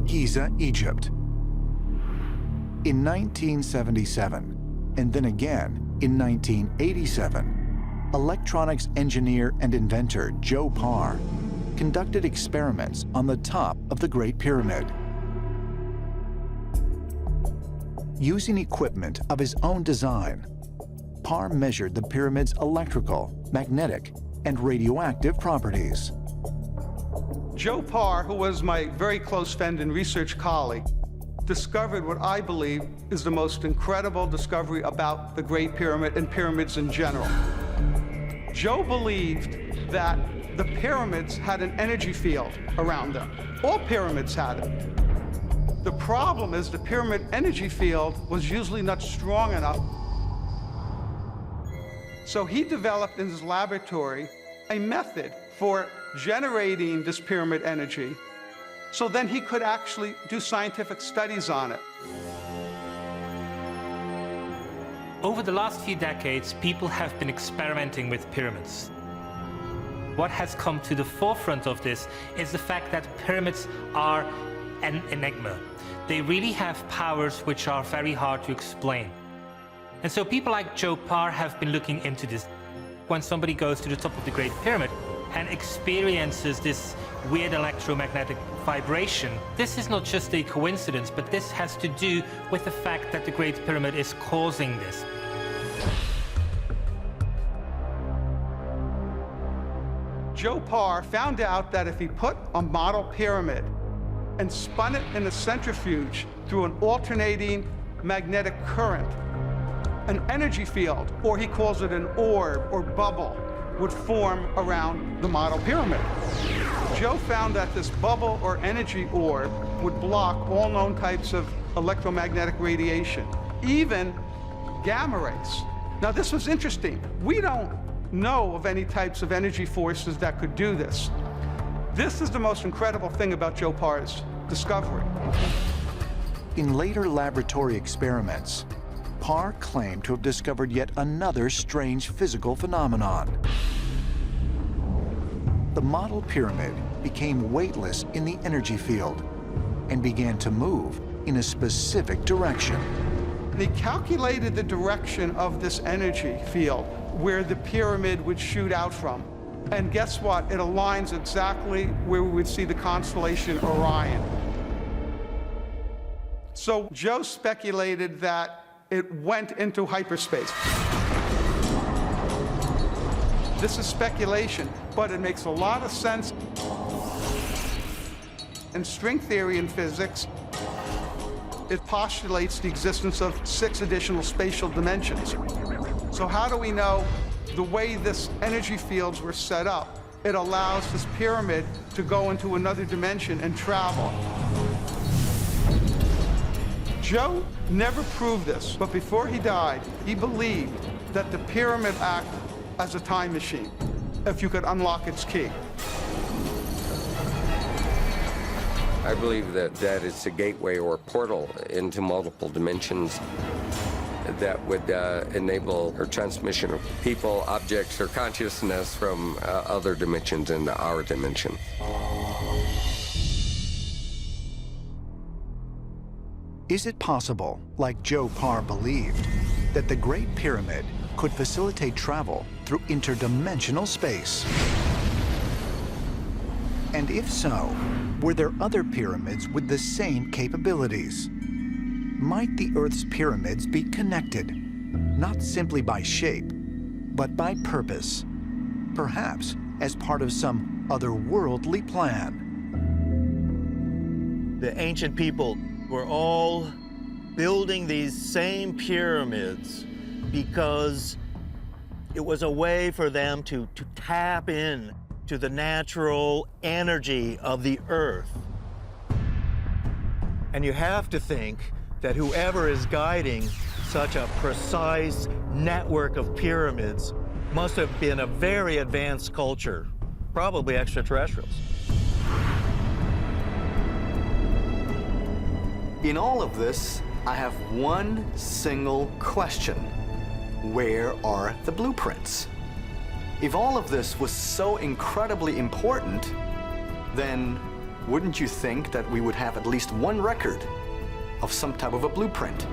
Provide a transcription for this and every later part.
Giza, Egypt. In 1977, and then again in 1987, electronics engineer and inventor Joe Parr conducted experiments on the top of the Great Pyramid. Using equipment of his own design, Parr measured the pyramid's electrical, magnetic, and radioactive properties. Joe Parr, who was my very close friend and research colleague, discovered what I believe is the most incredible discovery about the Great Pyramid and pyramids in general. Joe believed that the pyramids had an energy field around them. All pyramids had it. The problem is the pyramid energy field was usually not strong enough. So he developed in his laboratory a method for generating this pyramid energy, so then he could actually do scientific studies on it. Over the last few decades, people have been experimenting with pyramids. What has come to the forefront of this is the fact that pyramids are an enigma. They really have powers which are very hard to explain. And so people like Joe Parr have been looking into this. When somebody goes to the top of the Great Pyramid and experiences this weird electromagnetic vibration, this is not just a coincidence, but this has to do with the fact that the Great Pyramid is causing this. Joe Parr found out that if he put a model pyramid and spun it in a centrifuge through an alternating magnetic current, an energy field, or he calls it an orb or bubble, would form around the model pyramid. Joe found that this bubble or energy orb would block all known types of electromagnetic radiation, even gamma rays. Now, this was interesting. We don't know of any types of energy forces that could do this. This is the most incredible thing about Joe Parr's discovery. In later laboratory experiments, Parr claimed to have discovered yet another strange physical phenomenon. The model pyramid became weightless in the energy field and began to move in a specific direction. They calculated the direction of this energy field where the pyramid would shoot out from. And guess what? It aligns exactly where we would see the constellation Orion. So Joe speculated that it went into hyperspace. This is speculation, but it makes a lot of sense. In string theory and physics, it postulates the existence of 6 additional spatial dimensions. So how do we know the way this energy fields were set up? It allows this pyramid to go into another dimension and travel. Joe never proved this, but before he died, he believed that the pyramid acted as a time machine, if you could unlock its key. I believe that it's a gateway or a portal into multiple dimensions that would enable a transmission of people, objects, or consciousness from other dimensions into our dimension. Is it possible, like Joe Parr believed, that the Great Pyramid could facilitate travel through interdimensional space? And if so, were there other pyramids with the same capabilities? Might the Earth's pyramids be connected, not simply by shape, but by purpose, perhaps as part of some otherworldly plan? The ancient people were all building these same pyramids because it was a way for them to tap in to the natural energy of the Earth. And you have to think that whoever is guiding such a precise network of pyramids must have been a very advanced culture, probably extraterrestrials. In all of this, I have one single question. Where are the blueprints? If all of this was so incredibly important, then wouldn't you think that we would have at least one record of some type of a blueprint?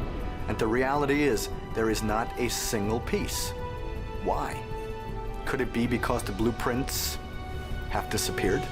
And the reality is, there is not a single piece. Why? Could it be because the blueprints have disappeared?